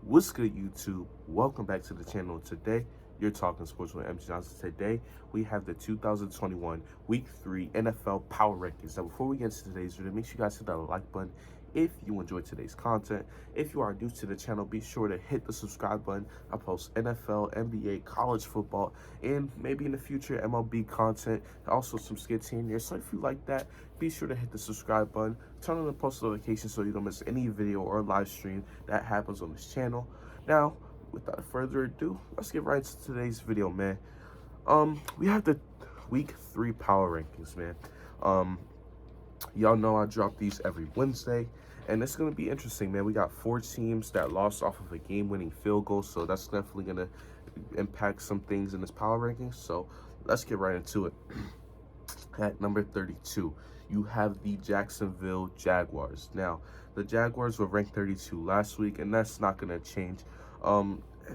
What's good, YouTube? Welcome back to the channel. Today, you're talking sports with MC Johnson. Today, we have the 2021 Week 3 NFL Power Rankings. Now, before we get into today's video, make sure you guys hit that like button if you enjoyed today's content. If you are new to the channel, be sure to hit the subscribe button. I post NFL, NBA, college football, and maybe in the future, MLB content. Also, some skits here and there. So if you like that, be sure to hit the subscribe button, turn on the post notifications so you don't miss any video or live stream that happens on this channel. Now, without further ado, let's get right into today's video, man. We have the Week 3 Power Rankings, man. Y'all know I drop these every Wednesday, and it's going to be interesting, man. We got 4 teams that lost off of a game-winning field goal, so that's definitely going to impact some things in this Power Rankings. So let's get right into it. At number 32, you have the Jacksonville Jaguars. Now, the Jaguars were ranked 32 last week, and that's not going to change.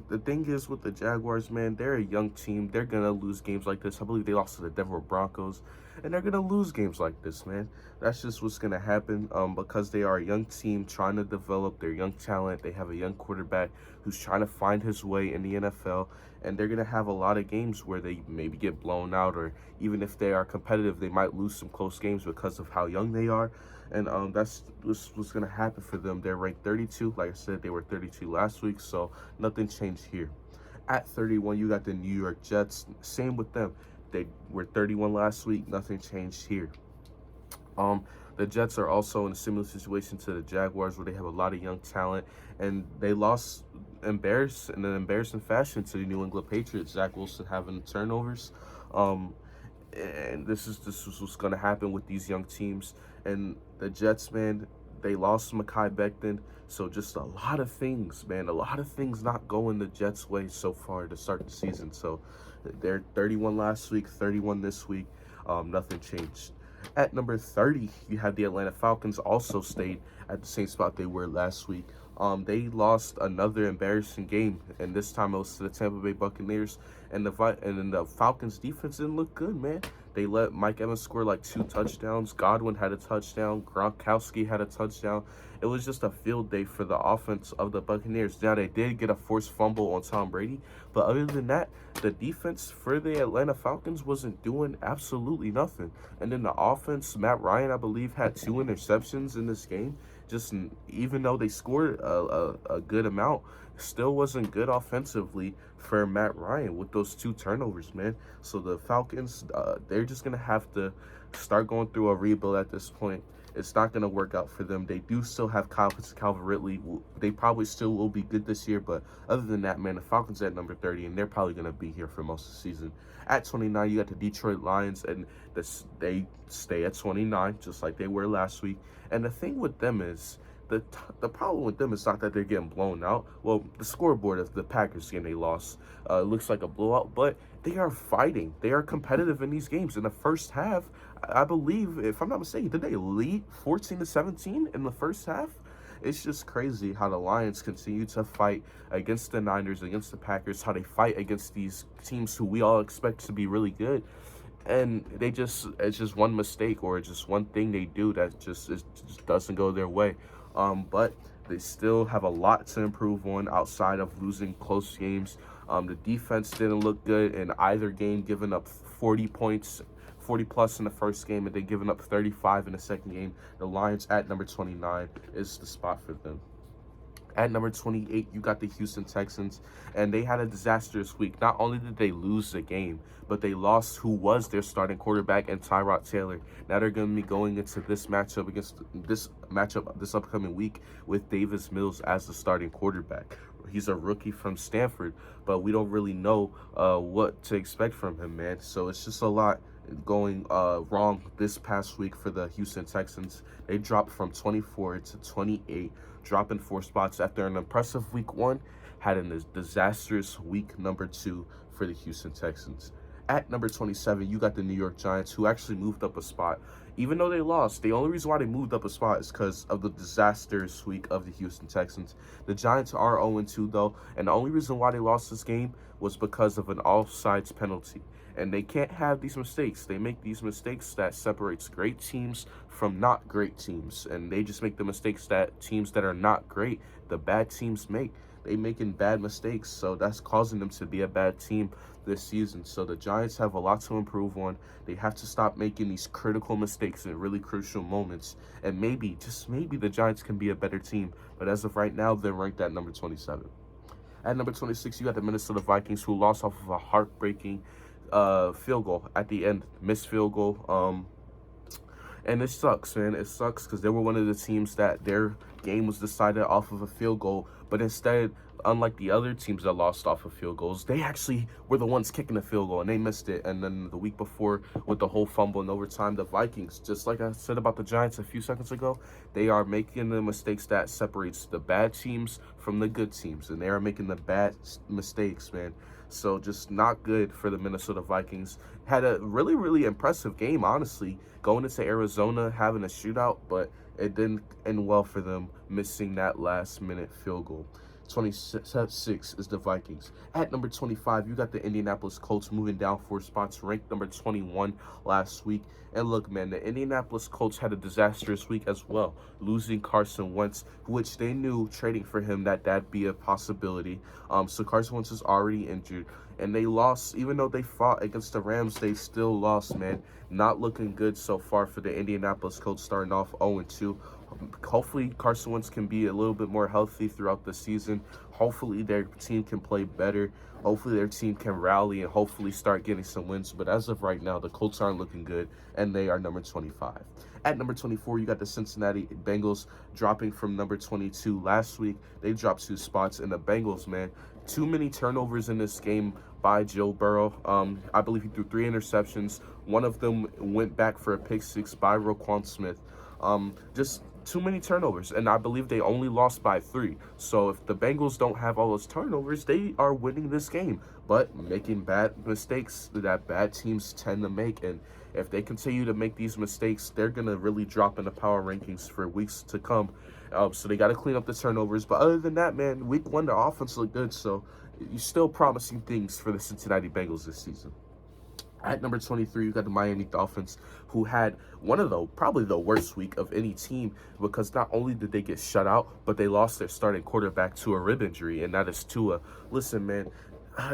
The thing is with the Jaguars, man, they're a young team. They're going to lose games like this. I believe they lost to the Denver Broncos, and they're going to lose games like this, man. That's just what's going to happen because they are a young team trying to develop their young talent. They have a young quarterback who's trying to find his way in the NFL, and they're going to have a lot of games where they maybe get blown out, or even if they are competitive, they might lose some close games because of how young they are. And that's what's going to happen for them. They're ranked 32. Like I said, they were 32 last week, so nothing changed here. At 31, you got the New York Jets. Same with them. They were 31 last week. Nothing changed here. The Jets are also in a similar situation to the Jaguars, where they have a lot of young talent, and they lost in an embarrassing fashion to the New England Patriots. Zach Wilson having turnovers. And this is what's going to happen with these young teams. And the Jets, man, they lost Mekhi Becton. So just a lot of things, man. A lot of things not going the Jets' way so far to start the season. So they're 31 last week, 31 this week. Nothing changed. At number 30, you have the Atlanta Falcons. Also stayed at the same spot they were last week. They lost another embarrassing game, and this time it was to the Tampa Bay Buccaneers. And the Falcons defense didn't look good, man. They let Mike Evans score like 2 touchdowns. Godwin had a touchdown. Gronkowski had a touchdown. It was just a field day for the offense of the Buccaneers. Now, they did get a forced fumble on Tom Brady, but other than that, the defense for the Atlanta Falcons wasn't doing absolutely nothing. And then the offense, Matt Ryan, I believe, had 2 interceptions in this game. Just even though they scored a good amount, still wasn't good offensively for Matt Ryan with those 2 turnovers, man. So the Falcons, they're just going to have to start going through a rebuild at this point. It's not going to work out for them. They do still have Calvin Ridley. They probably still will be good this year, but other than that, man, the Falcons at number 30, and they're probably going to be here for most of the season. At 29, you got the Detroit Lions, and they stay at 29, just like they were last week. And the thing with them is, the problem with them is not that they're getting blown out. Well, the scoreboard of the Packers game they lost looks like a blowout, but they are fighting. They are competitive in these games. In the first half, I believe, if I'm not mistaken, did they lead 14-17 in the first half? It's just crazy how the Lions continue to fight against the Niners, against the Packers, how they fight against these teams who we all expect to be really good. And it's just one mistake or just one thing they do that just doesn't go their way. But they still have a lot to improve on outside of losing close games. The defense didn't look good in either game, giving up 40 points, 40 plus in the first game, and then giving up 35 in the second game. The Lions at number 29 is the spot for them. At number 28, you got the Houston Texans, and they had a disastrous week. Not only did they lose the game, but they lost who was their starting quarterback and Tyrod Taylor. Now they're going to be going into this matchup this upcoming week with Davis Mills as the starting quarterback. He's a rookie from Stanford, but we don't really know what to expect from him, man. So it's just a lot going wrong this past week for the Houston Texans. They dropped from 24 to 28, dropping 4 spots after an impressive week 1, had a disastrous week number 2 for the Houston Texans. At number 27, you got the New York Giants, who actually moved up a spot. Even though they lost, the only reason why they moved up a spot is because of the disastrous week of the Houston Texans. The Giants are 0-2, though, and the only reason why they lost this game was because of an offsides penalty. And they can't have these mistakes. They make these mistakes that separates great teams from not great teams. And they just make the mistakes that teams that are not great, the bad teams make. They making bad mistakes, so that's causing them to be a bad team this season. So the Giants have a lot to improve on. They have to stop making these critical mistakes in really crucial moments, and maybe, just maybe, the Giants can be a better team. But as of right now, they're ranked at number 27. At number 26, you got the Minnesota Vikings, who lost off of a heartbreaking field goal at the end, missed field goal. And it sucks, man. It sucks because they were one of the teams that their game was decided off of a field goal. But instead, unlike the other teams that lost off of field goals, they actually were the ones kicking the field goal, and they missed it. And then the week before, with the whole fumble in overtime, the Vikings, just like I said about the Giants a few seconds ago, they are making the mistakes that separates the bad teams from the good teams. And they are making the bad mistakes, man. So just not good for the Minnesota Vikings. Had a really, really impressive game, honestly, going into Arizona, having a shootout, but it didn't end well for them, missing that last-minute field goal. 26 is the Vikings. At number 25, you got the Indianapolis Colts moving down 4 spots, ranked number 21 last week. And look, man, the Indianapolis Colts had a disastrous week as well, losing Carson Wentz, which they knew trading for him that'd be a possibility. So Carson Wentz is already injured, and they lost. Even though they fought against the Rams, they still lost, man. Not looking good so far for the Indianapolis Colts, starting off 0-2. Hopefully Carson Wentz can be a little bit more healthy throughout the season. Hopefully their team can play better. Hopefully their team can rally and hopefully start getting some wins. But as of right now, the Colts aren't looking good, and they are number 25. At number 24, you got the Cincinnati Bengals dropping from number 22 last week. They dropped 2 spots, and the Bengals, man, too many turnovers in this game by Joe Burrow. I believe he threw 3 interceptions. One of them went back for a pick 6 by Roquan Smith. Just too many turnovers, and I believe they only lost by 3. So if the Bengals don't have all those turnovers, they are winning this game, but making bad mistakes that bad teams tend to make. And if they continue to make these mistakes, they're gonna really drop in the power rankings for weeks to come. So they got to clean up the turnovers. But other than that, man, week 1, the offense looked good, so you're still promising things for the Cincinnati Bengals this season. At number 23, you got the Miami Dolphins, who had one of probably the worst week of any team, because not only did they get shut out, but they lost their starting quarterback to a rib injury, and that is Tua. Listen, man,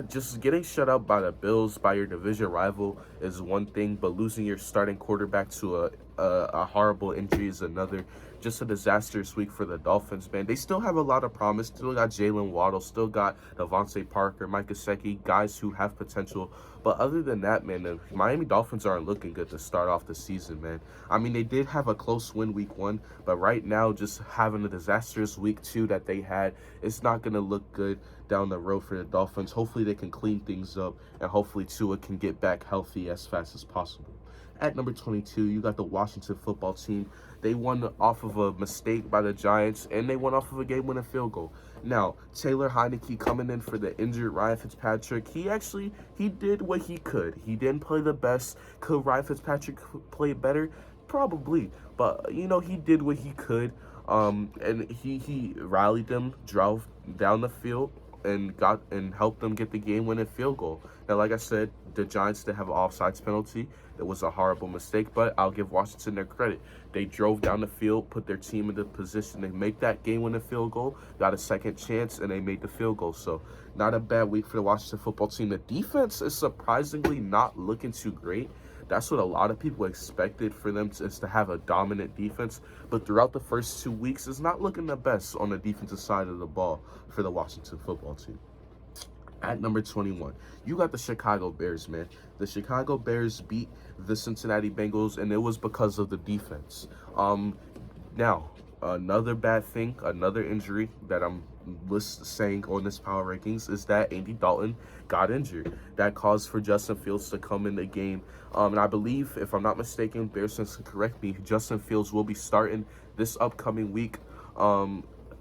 just getting shut out by the Bills, by your division rival, is one thing, but losing your starting quarterback to a horrible injury is another. Just a disastrous week for the Dolphins, man. They still have a lot of promise. Still got Jalen Waddle, still got Devontae Parker, Mike Gesicki, guys who have potential. But other than that, man, the Miami Dolphins aren't looking good to start off the season, man. I mean, they did have a close win week 1, but right now, just having a disastrous week 2 that they had, it's not going to look good down the road for the Dolphins. Hopefully they can clean things up, and hopefully Tua can get back healthy as fast as possible. At number 22, you got the Washington football team. They won off of a mistake by the Giants, and they won off of a game-winning field goal. Now, Taylor Heineke coming in for the injured Ryan Fitzpatrick, he did what he could. He didn't play the best. Could Ryan Fitzpatrick play better? Probably. But, he did what he could. And he rallied them, drove down the field, and helped them get the game-winning field goal. Now, like I said, the Giants did have an offsides penalty. It was a horrible mistake, but I'll give Washington their credit. They drove down the field, put their team in the position to make that game-winning field goal, got a second chance, and they made the field goal. So not a bad week for the Washington football team. The defense is surprisingly not looking too great. That's what a lot of people expected for them is to have a dominant defense. But throughout the first 2 weeks, it's not looking the best on the defensive side of the ball for the Washington football team. At number 21, you got the Chicago Bears, man. The Chicago Bears beat the Cincinnati Bengals, and it was because of the defense. Now, another bad thing, another injury that I'm saying on this power rankings is that Andy Dalton got injured. That caused for Justin Fields to come in the game. And I believe, if I'm not mistaken, Bears fans can correct me, Justin Fields will be starting this upcoming week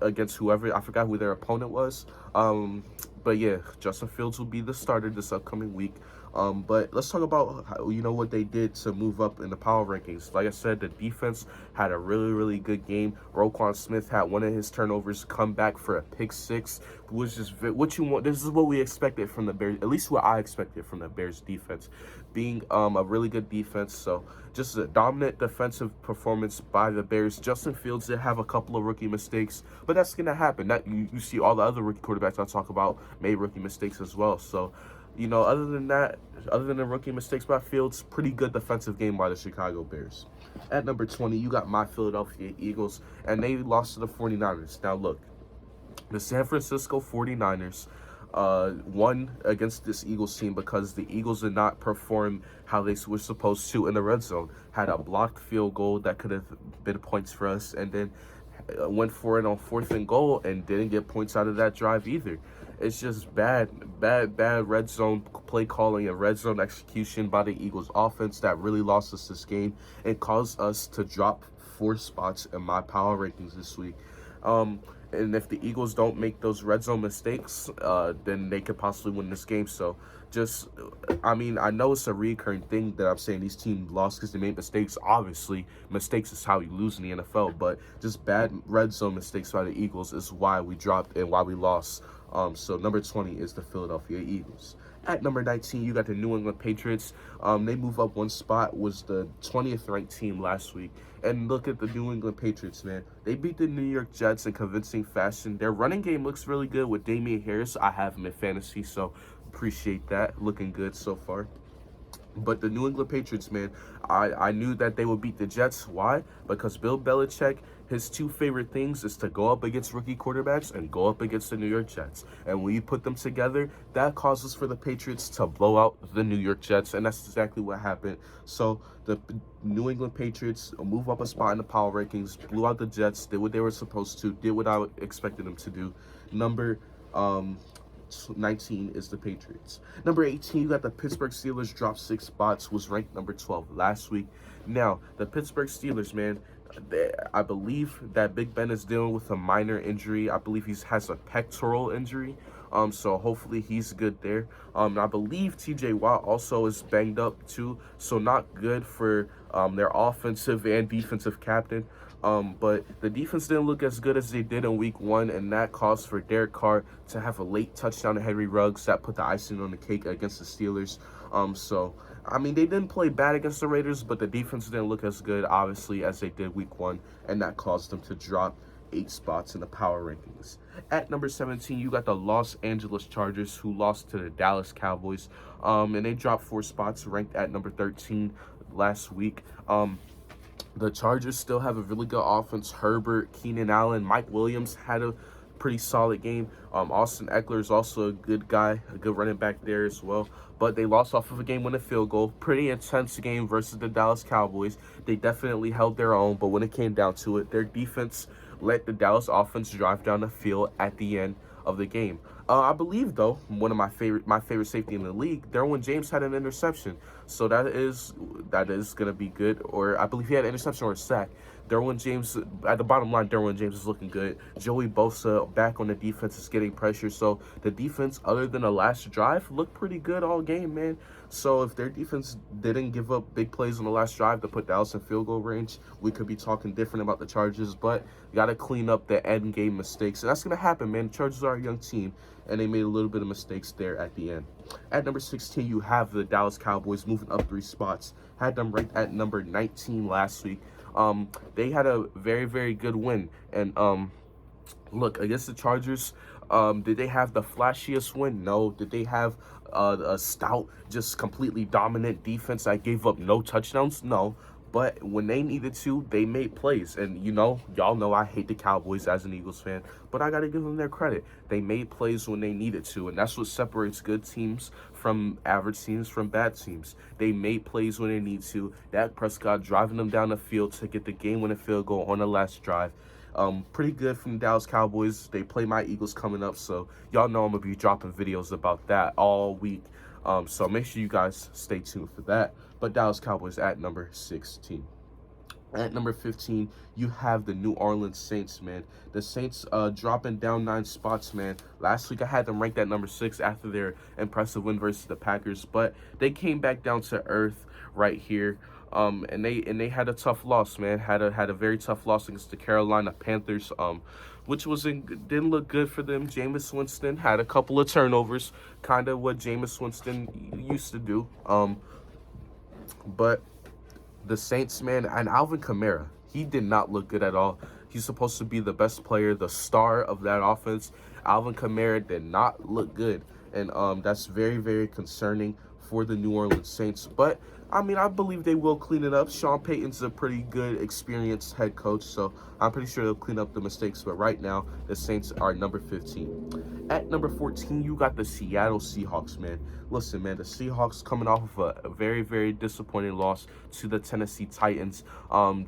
against whoever. I forgot who their opponent was. But yeah, Justin Fields will be the starter this upcoming week. But let's talk about how, what they did to move up in the power rankings. Like I said, the defense had a really, really good game. Roquan Smith had one of his turnovers come back for a pick six, which is what you want. This is what we expected from the Bears, at least what I expected from the Bears defense, being a really good defense. So just a dominant defensive performance by the Bears. Justin Fields did have a couple of rookie mistakes, but that's gonna happen. That you see all the other rookie quarterbacks I talk about made rookie mistakes as well. So, other than that, other than the rookie mistakes by Fields, pretty good defensive game by the Chicago Bears. At number 20, you got my Philadelphia Eagles, and they lost to the 49ers. Now, look, the San Francisco 49ers won against this Eagles team because the Eagles did not perform how they were supposed to in the red zone. Had a blocked field goal that could have been points for us, and then went for it on 4th and goal and didn't get points out of that drive either. It's just bad red zone play calling and red zone execution by the Eagles offense that really lost us this game and caused us to drop 4 spots in my power rankings this week. And if the Eagles don't make those red zone mistakes, then they could possibly win this game. So I know it's a recurring thing that I'm saying these teams lost because they made mistakes. Obviously, mistakes is how you lose in the NFL, but just bad red zone mistakes by the Eagles is why we dropped and why we lost. So number 20 is the Philadelphia Eagles. At number 19, you got the New England Patriots. They move up 1 spot, was the 20th ranked team last week. And look at the New England Patriots, man. They beat the New York Jets in convincing fashion. Their running game looks really good with Damian Harris. I have him in fantasy, so appreciate that. Looking good so far. But the New England Patriots, man, I knew that they would beat the Jets. Why? Because Bill Belichick, his 2 favorite things is to go up against rookie quarterbacks and go up against the New York Jets. And when you put them together, that causes for the Patriots to blow out the New York Jets. And that's exactly what happened. So the New England Patriots move up a spot in the power rankings, blew out the Jets, did what they were supposed to, did what I expected them to do. Number 19 is the Patriots. Number 18, you got the Pittsburgh Steelers, dropped 6 spots, was ranked number 12 last week. Now, the Pittsburgh Steelers, man, I believe that Big Ben is dealing with a minor injury. I believe he has a pectoral injury. So hopefully he's good there. I believe TJ Watt also is banged up too, so not good for their offensive and defensive captain. But the defense didn't look as good as they did in week 1, and that caused for Derek Carr to have a late touchdown to Henry Ruggs that put the icing on the cake against the Steelers. They didn't play bad against the Raiders, but the defense didn't look as good, obviously, as they did week 1, and that caused them to drop 8 spots in the power rankings. At number 17, you got the Los Angeles Chargers, who lost to the Dallas Cowboys, and they dropped 4 spots, ranked at number 13 last week. The Chargers still have a really good offense. Herbert, Keenan Allen, Mike Williams had a pretty solid game. Austin Eckler is also a good guy, a good running back there as well. But they lost off of a game-winning field goal. Pretty intense game versus the Dallas Cowboys. They definitely held their own, but when it came down to it, their defense let the Dallas offense drive down the field at the end of the game. I believe, though, one of my favorite safety in the league, Derwin James had an interception. So that is going to be good. Or I believe he had an interception or a sack. Derwin James, at the bottom line, Derwin James is looking good. Joey Bosa back on the defense is getting pressure. So the defense, other than the last drive, looked pretty good all game, man. So if their defense didn't give up big plays on the last drive to put Dallas in field goal range, we could be talking different about the Chargers. But you got to clean up the end game mistakes. And that's going to happen, man. The Chargers are a young team, and they made a little bit of mistakes there at the end. At number 16, you have the Dallas Cowboys moving up 3 spots. Had them ranked at number 19 last week. They had a very, very good win. And look, against the Chargers, did they have the flashiest win? No. Did they have a stout, just completely dominant defense that gave up no touchdowns? No. But when they needed to, they made plays. And, y'all know I hate the Cowboys as an Eagles fan, but I got to give them their credit. They made plays when they needed to, and that's what separates good teams from average teams from bad teams. They made plays when they need to. Dak Prescott driving them down the field to get the game-winning field goal on the last drive. Pretty good from the Dallas Cowboys. They play my Eagles coming up, so y'all know I'm going to be dropping videos about that all week. So make sure you guys stay tuned for that. But Dallas Cowboys at number 16. At number 15, you have the New Orleans Saints, man. The Saints dropping down 9 spots, man. Last week I had them ranked at number 6 after their impressive win versus the Packers, but they came back down to earth right here. And they had a tough loss, man. Had a very tough loss against the Carolina Panthers, which didn't look good for them. Jameis Winston had a couple of turnovers, kind of what Jameis Winston used to do. But the Saints, man, and Alvin Kamara, he did not look good at all. He's supposed to be the best player, the star of that offense. Alvin Kamara did not look good, and that's very, very concerning for the New Orleans Saints. But I mean, I believe they will clean it up. Sean Payton's a pretty good, experienced head coach, so I'm pretty sure they'll clean up the mistakes. But right now, the Saints are number 15. At number 14, you got the Seattle Seahawks, man. Listen, man, the Seahawks coming off of a very, very disappointing loss to the Tennessee Titans.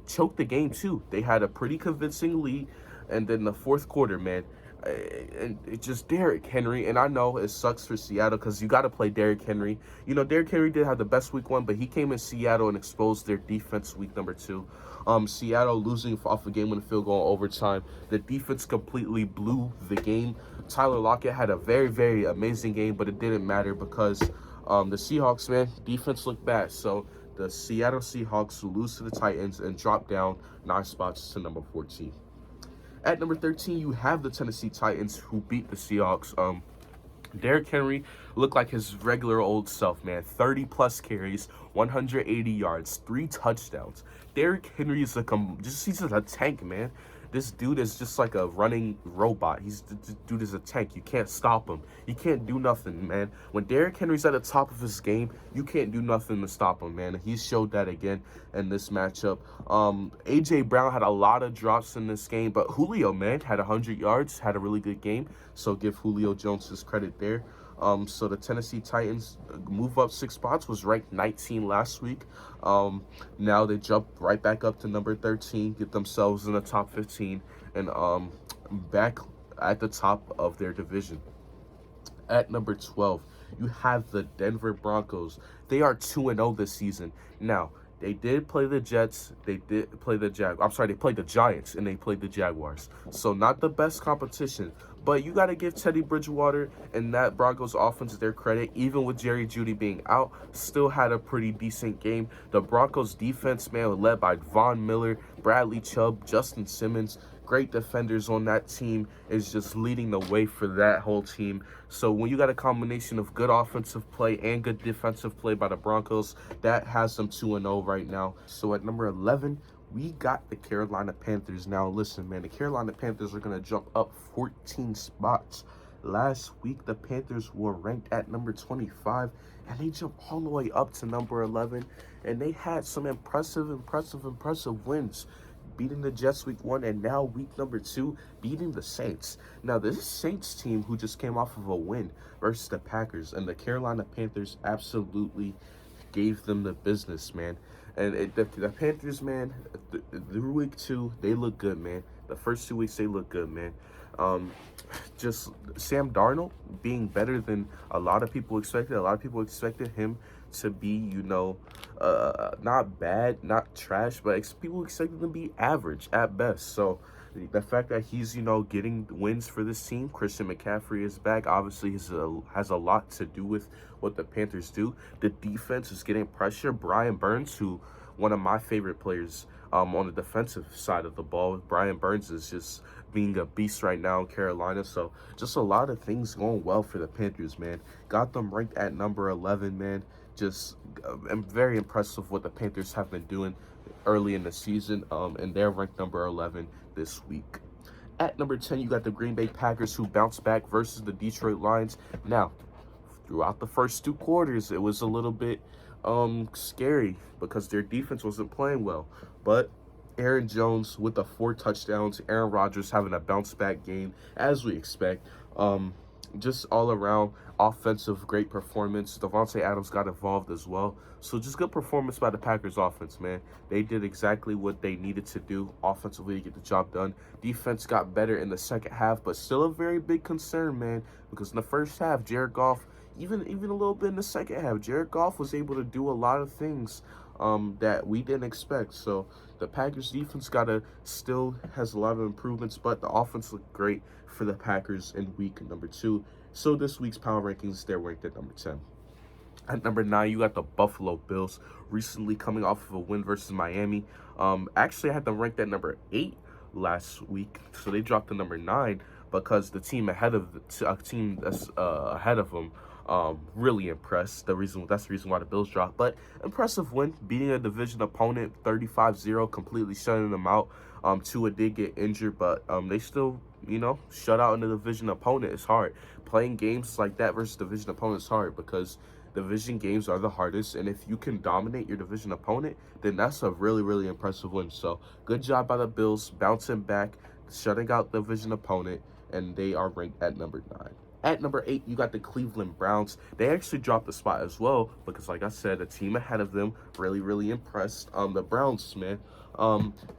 Choked the game, too. They had a pretty convincing lead, and then the fourth quarter, man, and it's just Derrick Henry. And I know it sucks for Seattle because you got to play Derrick Henry. You know, Derrick Henry did have the best week 1, but he came in Seattle and exposed their defense week number 2. Seattle losing off a game with a field goal in overtime. The defense completely blew the game. Tyler Lockett had a very, very amazing game, but it didn't matter because the Seahawks, man, defense looked bad. So the Seattle Seahawks lose to the Titans and drop down 9 spots to number 14. At number 13, you have the Tennessee Titans, who beat the Seahawks. Derrick Henry looked like his regular old self, man. 30-plus carries, 180 yards, 3 touchdowns. Derrick Henry is he's a tank, man. This dude is just like a running robot. This dude is a tank. You can't stop him. You can't do nothing, man. When Derrick Henry's at the top of his game, you can't do nothing to stop him, man. He showed that again in this matchup. A.J. Brown had a lot of drops in this game, but Julio, man, had 100 yards, had a really good game. So give Julio Jones his credit there. So the Tennessee Titans move up 6 spots, was ranked 19 last week. Now they jump right back up to number 13, get themselves in the top 15, and back at the top of their division. At number 12, you have the Denver Broncos. They are 2-0 this season. Now, they did play the Jets. They did play the they played the Giants, and they played the Jaguars. So not the best competition. But you got to give Teddy Bridgewater and that Broncos offense their credit. Even with Jerry Jeudy being out, still had a pretty decent game. The Broncos defense, man, led by Von Miller, Bradley Chubb, Justin Simmons, great defenders on that team, is just leading the way for that whole team. So when you got a combination of good offensive play and good defensive play by the Broncos, that has them 2-0 right now. So at number 11, we got the Carolina Panthers. Now, listen, man, the Carolina Panthers are going to jump up 14 spots. Last week, the Panthers were ranked at number 25, and they jumped all the way up to number 11, and they had some impressive wins, beating the Jets week 1, and now week number 2, beating the Saints. Now, this Saints team who just came off of a win versus the Packers, and the Carolina Panthers absolutely gave them the business, man. And the Panthers, man, through week 2, they look good, man. The first 2 weeks, they look good, man. Just Sam Darnold being better than a lot of people expected. A lot of people expected him to be, you know, not bad, not trash, but people expected him to be average at best. So the fact that he's, you know, getting wins for this team, Christian McCaffrey is back, obviously has a lot to do with what the Panthers do. The defense is getting pressure. Brian Burns, who one of my favorite players on the defensive side of the ball. Brian Burns is just being a beast right now in Carolina. So just a lot of things going well for the Panthers, man. Got them ranked at number 11, man. Just I'm very impressed with what the Panthers have been doing early in the season, and they're ranked number 11 this week. At number 10, you got the Green Bay Packers, who bounced back versus the Detroit Lions. Now, throughout the first 2 quarters, it was a little bit scary because their defense wasn't playing well. But Aaron Jones with the 4 touchdowns, Aaron Rodgers having a bounce back game, as we expect. Just all around offensive great performance. Devontae Adams got involved as well. So just good performance by the Packers offense, man. They did exactly what they needed to do offensively to get the job done. Defense got better in the second half, but still a very big concern, man, because in the first half, Jared Goff, even a little bit in the second half, Jared Goff was able to do a lot of things that we didn't expect. So the Packers defense still has a lot of improvements, but the offense looked great for the Packers in week number 2. So this week's power rankings, they're ranked at number 10. At number 9, you got the Buffalo Bills, recently coming off of a win versus Miami. Actually, I had them ranked at number 8 last week, so they dropped to number 9 because the team ahead of them really impressed. That's the reason why the Bills dropped. But impressive win, beating a division opponent 35-0, completely shutting them out. Tua did get injured, but they still, shut out a division opponent is hard. Playing games like that versus division opponent is hard because division games are the hardest, and if you can dominate your division opponent, then that's a really, really impressive win. So good job by the Bills, bouncing back, shutting out the division opponent, and they are ranked at number 9. At number 8, you got the Cleveland Browns. They actually dropped the spot as well because, like I said, the team ahead of them really, really impressed. The Browns, man.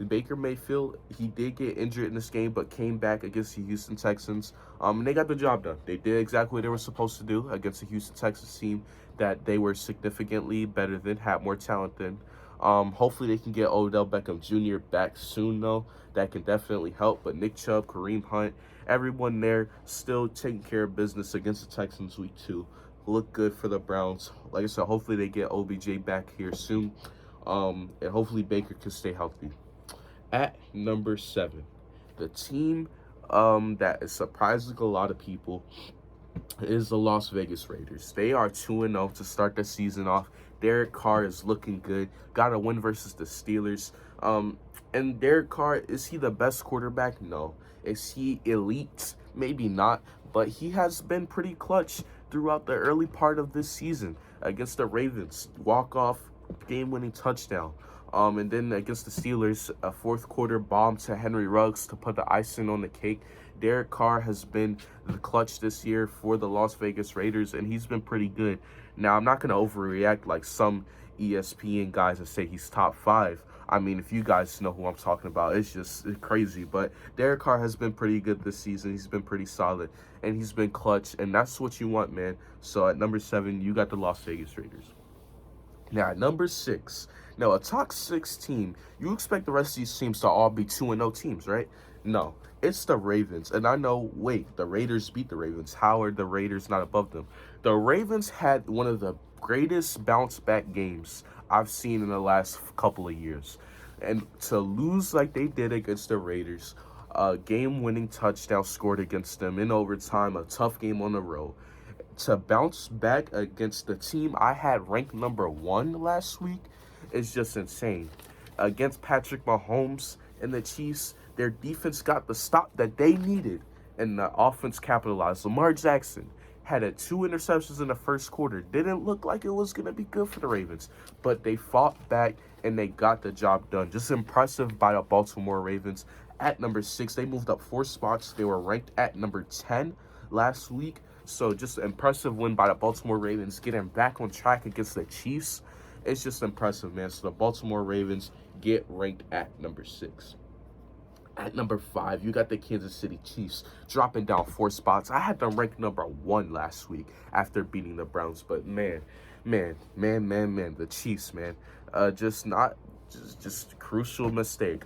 Baker Mayfield, he did get injured in this game, but came back against the Houston Texans. And they got the job done. They did exactly what they were supposed to do against the Houston Texans team that they were significantly better than, had more talent than. Hopefully they can get Odell Beckham Jr. back soon, though. That can definitely help. But Nick Chubb, Kareem Hunt, everyone there still taking care of business against the Texans week 2. Look good for the Browns. Like I said, hopefully they get OBJ back here soon. And hopefully Baker can stay healthy. At number 7, the team that is surprising a lot of people is the Las Vegas Raiders. They are 2-0 to start the season off. Derek Carr is looking good. Got a win versus the Steelers. And Derek Carr, is he the best quarterback? No. Is he elite? Maybe not. But he has been pretty clutch throughout the early part of this season against the Ravens. Walk-off, game-winning touchdown. And then against the Steelers, a fourth quarter bomb to Henry Ruggs to put the icing on the cake. Derek Carr has been the clutch this year for the Las Vegas Raiders, and he's been pretty good. Now, I'm not going to overreact like some ESPN guys that say he's top 5. I mean, if you guys know who I'm talking about, it's just crazy. But Derek Carr has been pretty good this season. He's been pretty solid, and he's been clutch, and that's what you want, man. So at number 7, you got the Las Vegas Raiders. Now, at number 6, now a top 6 team, you expect the rest of these teams to all be 2-0 teams, right? No, it's the Ravens. And I know, wait, the Raiders beat the Ravens. How are the Raiders not above them? The Ravens had one of the greatest bounce-back games I've seen in the last couple of years. And to lose like they did against the Raiders, a game-winning touchdown scored against them in overtime, a tough game on the road. To bounce back against the team I had ranked number 1 last week is just insane. Against Patrick Mahomes and the Chiefs, their defense got the stop that they needed, and the offense capitalized. Lamar Jackson had 2 interceptions in the first quarter. Didn't look like it was going to be good for the Ravens, but they fought back and they got the job done. Just impressive by the Baltimore Ravens. At number 6, they moved up 4 spots. They were ranked at number 10 last week. So just an impressive win by the Baltimore Ravens, getting back on track against the Chiefs. It's just impressive, man. So the Baltimore Ravens get ranked at number 6. At number 5, you got the Kansas City Chiefs dropping down 4 spots. I had them ranked number 1 last week after beating the Browns. But man, the Chiefs, man. Just a crucial mistake,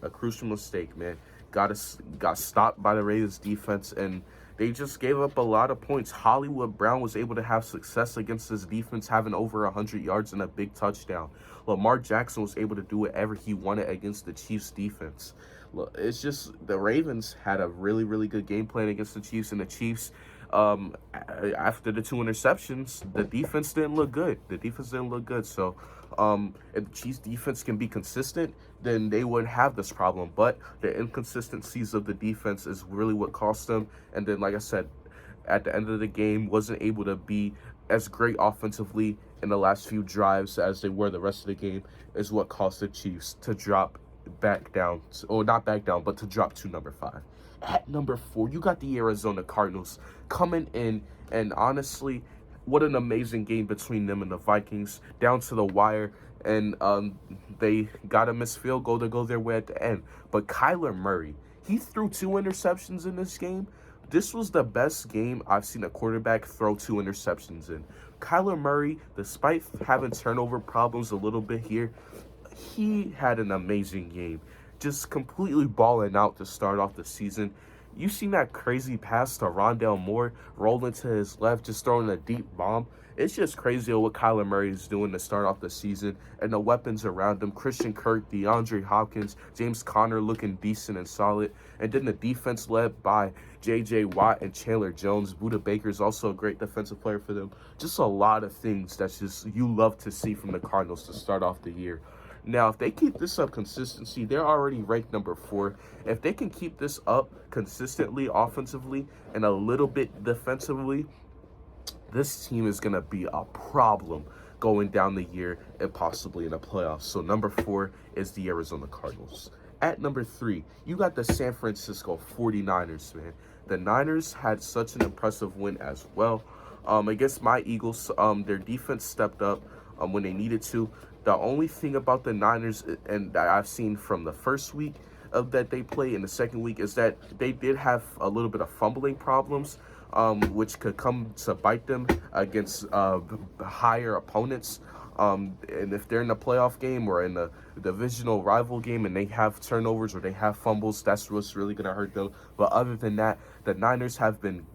man. Got stopped by the Raiders defense, and they just gave up a lot of points. Hollywood Brown was able to have success against his defense, having over 100 yards and a big touchdown. Lamar Jackson was able to do whatever he wanted against the Chiefs defense. Look, it's just the Ravens had a really, really good game plan against the Chiefs, and the Chiefs, after the 2 interceptions, the defense didn't look good. So if the Chiefs defense can be consistent, then they wouldn't have this problem. But the inconsistencies of the defense is really what cost them. And then, like I said, at the end of the game, wasn't able to be as great offensively in the last few drives as they were the rest of the game, is what caused the Chiefs to drop back down, or not back down, but to drop to number 5. At number 4, you got the Arizona Cardinals coming in, and honestly, what an amazing game between them and the Vikings, down to the wire, and they got a missed field goal to go their way at the end. But Kyler Murray, he threw 2 interceptions in this game, this was the best game I've seen a quarterback throw 2 interceptions in. Kyler Murray, despite having turnover problems a little bit here, he had an amazing game. Just completely balling out to start off the season. You seen that crazy pass to Rondale Moore rolling to his left, just throwing a deep bomb. It's just crazy what Kyler Murray is doing to start off the season, and the weapons around him: Christian Kirk, DeAndre Hopkins, James Conner looking decent and solid, and then the defense led by J.J. Watt and Chandler Jones. Budda Baker is also a great defensive player for them. Just a lot of things that's just you love to see from the Cardinals to start off the year. Now, if they keep this up consistency, they're already ranked number 4. If they can keep this up consistently offensively and a little bit defensively, this team is going to be a problem going down the year and possibly in the playoffs. So number 4 is the Arizona Cardinals. At number 3, you got the San Francisco 49ers, man. The Niners had such an impressive win as well. Against my Eagles, their defense stepped up when they needed to. The only thing about the Niners, and that I've seen from the first week of that they play in the second week, is that they did have a little bit of fumbling problems, which could come to bite them against higher opponents. And if they're in a playoff game or in a divisional rival game and they have turnovers or they have fumbles, that's what's really going to hurt them. But other than that, the Niners have been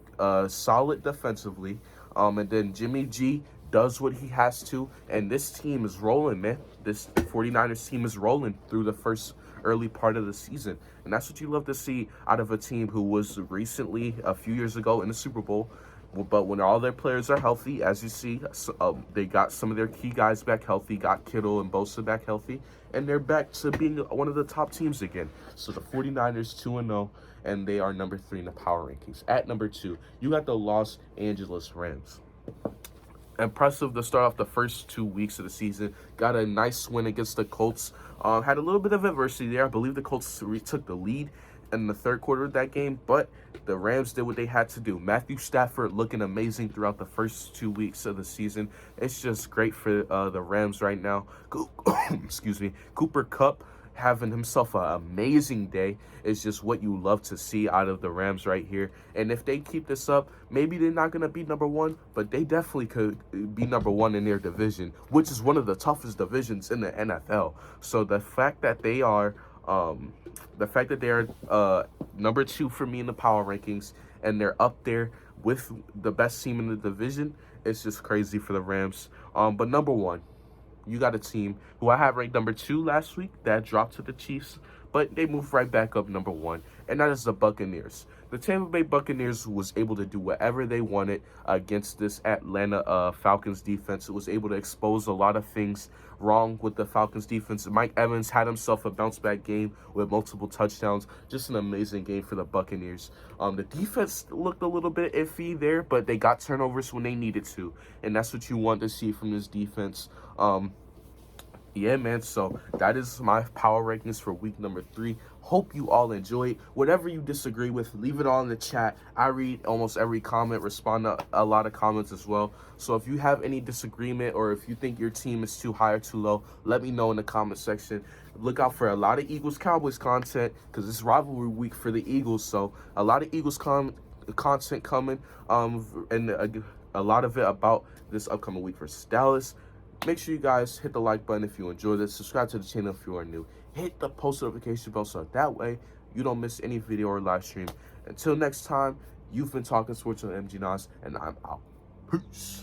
solid defensively. And then Jimmy G does what he has to, and this team is rolling, man. This 49ers team is rolling through the first early part of the season, and that's what you love to see out of a team who was recently, a few years ago, in the Super Bowl. But when all their players are healthy, as you see, they got some of their key guys back healthy, got Kittle and Bosa back healthy, and they're back to being one of the top teams again. So the 49ers 2-0, and they are number 3 in the power rankings. At number 2, you got the Los Angeles Rams. Impressive to start off the first 2 weeks of the season. Got a nice win against the Colts. Had a little bit of adversity there. I believe the Colts took the lead in the third quarter of that game, but the Rams did what they had to do. Matthew Stafford looking amazing throughout the first 2 weeks of the season. It's just great for the Rams right now. Excuse me. Cooper Kupp having himself an amazing day is just what you love to see out of the Rams right here. And if they keep this up, maybe they're not going to be number 1, but they definitely could be number 1 in their division, which is one of the toughest divisions in the NFL. So the fact that they are number 2 for me in the power rankings, and they're up there with the best team in the division, it's just crazy for the Rams. But number 1, you got a team who I had ranked number 2 last week that dropped to the Chiefs, but they moved right back up number 1, and that is the Buccaneers. The Tampa Bay Buccaneers was able to do whatever they wanted against this Atlanta Falcons defense. It was able to expose a lot of things wrong with the Falcons defense. Mike Evans had himself a bounce-back game with multiple touchdowns. Just an amazing game for the Buccaneers. The defense looked a little bit iffy there, but they got turnovers when they needed to, and that's what you want to see from this defense. Yeah, man, so that is my power rankings for week number 3. Hope you all enjoy it. Whatever you disagree with, leave it all in the chat. I read almost every comment, respond to a lot of comments as well. So if you have any disagreement or if you think your team is too high or too low, let me know in the comment section. Look out for a lot of Eagles-Cowboys content because it's rivalry week for the Eagles. So a lot of Eagles content coming, and a lot of it about this upcoming week versus Dallas. Make sure you guys hit the like button if you enjoyed this. Subscribe to the channel if you are new. Hit the post notification bell so that way you don't miss any video or live stream. Until next time, you've been talking sports with MG Nas, and I'm out. Peace.